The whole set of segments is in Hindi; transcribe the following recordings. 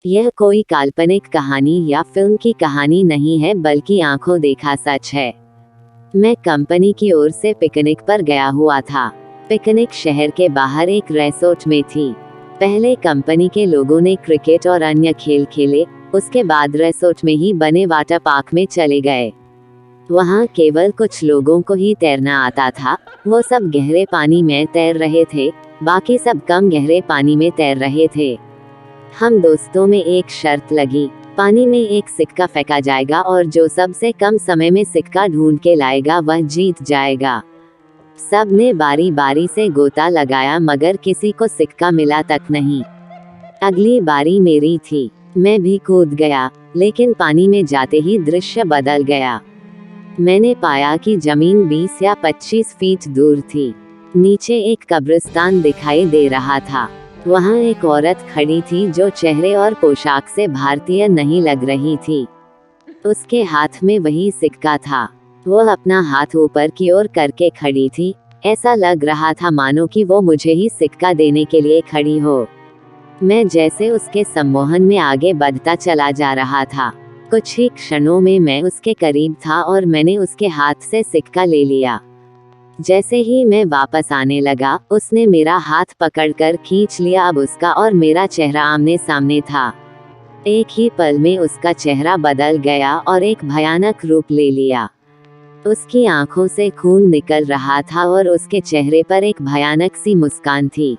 यह कोई काल्पनिक कहानी या फिल्म की कहानी नहीं है, बल्कि आंखों देखा सच है। मैं कंपनी की ओर से पिकनिक पर गया हुआ था। पिकनिक शहर के बाहर एक रिसोर्ट में थी। पहले कंपनी के लोगों ने क्रिकेट और अन्य खेल खेले, उसके बाद रिसोर्ट में ही बने वाटर पार्क में चले गए। वहाँ केवल कुछ लोगों को ही तैरना आता था। वो सब गहरे पानी में तैर रहे थे, बाकी सब कम गहरे पानी में तैर रहे थे। हम दोस्तों में एक शर्त लगी, पानी में एक सिक्का फेंका जाएगा और जो सबसे कम समय में सिक्का ढूंढ के लाएगा वह जीत जाएगा। सब ने बारी बारी से गोता लगाया, मगर किसी को सिक्का मिला तक नहीं। अगली बारी मेरी थी। मैं भी कूद गया, लेकिन पानी में जाते ही दृश्य बदल गया। मैंने पाया कि जमीन 20 या 25 फीट दूर थी। नीचे एक कब्रिस्तान दिखाई दे रहा था। वहाँ एक औरत खड़ी थी जो चेहरे और पोशाक से भारतीय नहीं लग रही थी। उसके हाथ में वही सिक्का था। वो अपना हाथ ऊपर की ओर करके खड़ी थी। ऐसा लग रहा था मानो कि वो मुझे ही सिक्का देने के लिए खड़ी हो। मैं जैसे उसके सम्मोहन में आगे बढ़ता चला जा रहा था। कुछ ही क्षणों में मैं उसके करीब था और मैंने उसके हाथ से सिक्का ले लिया। जैसे ही मैं वापस आने लगा, उसने मेरा हाथ पकड़कर खींच लिया। अब उसका और मेरा चेहरा आमने सामने था। एक ही पल में उसका चेहरा बदल गया और एक भयानक रूप ले लिया। उसकी आंखों से खून निकल रहा था और उसके चेहरे पर एक भयानक सी मुस्कान थी।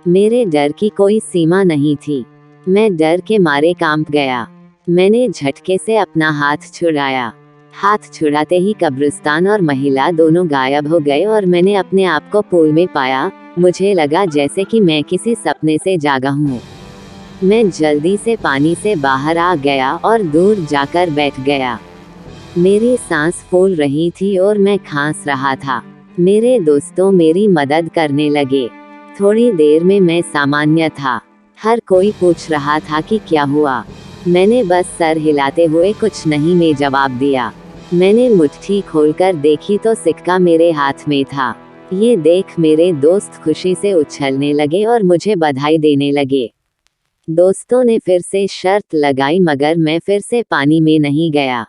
मेरे डर की कोई सीमा नहीं थी। मैं डर के मारे कांप गया। मैंने झटके से अपना हाथ छुड़ाया। हाथ छुड़ाते ही कब्रिस्तान और महिला दोनों गायब हो गए और मैंने अपने आप को पूल में पाया। मुझे लगा जैसे कि मैं किसी सपने से जागा हूँ। मैं जल्दी से पानी से बाहर आ गया और दूर जाकर बैठ गया। मेरी सांस फूल रही थी और मैं खांस रहा था। मेरे दोस्तों मेरी मदद करने लगे। थोड़ी देर में मैं सामान्य था। हर कोई पूछ रहा था कि क्या हुआ। मैंने बस सर हिलाते हुए कुछ नहीं में जवाब दिया। मैंने मुट्ठी खोलकर देखी तो सिक्का मेरे हाथ में था। ये देख मेरे दोस्त खुशी से उछलने लगे और मुझे बधाई देने लगे। दोस्तों ने फिर से शर्त लगाई, मगर मैं फिर से पानी में नहीं गया।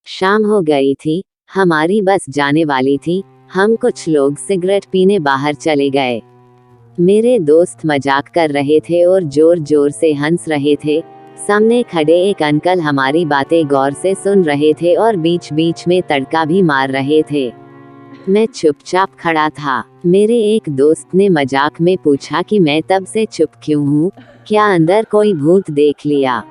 शाम हो गई थी। हमारी बस जाने वाली थी। हम कुछ लोग सिगरेट पीने बाहर चले गए। मेरे दोस्त मजाक कर रहे थे और जोर जोर से हंस रहे थे। सामने खड़े एक अंकल हमारी बातें गौर से सुन रहे थे और बीच बीच में तड़का भी मार रहे थे। मैं चुपचाप खड़ा था। मेरे एक दोस्त ने मजाक में पूछा कि मैं तब से चुप क्यों हूँ, क्या अंदर कोई भूत देख लिया।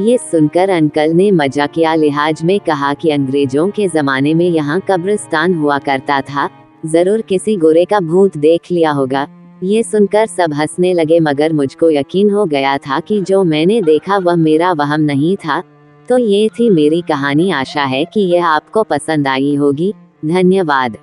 ये सुनकर अंकल ने मजाकिया लिहाज में कहा कि अंग्रेजों के ज़माने में यहाँ कब्रिस्तान हुआ करता था, ज़रूर किसी गोरे का भूत देख लिया होगा। ये सुनकर सब हंसने लगे, मगर मुझको यकीन हो गया था कि जो मैंने देखा वह मेरा वहम नहीं था। तो ये थी मेरी कहानी। आशा है कि यह आपको पसंद आई होगी। धन्यवाद।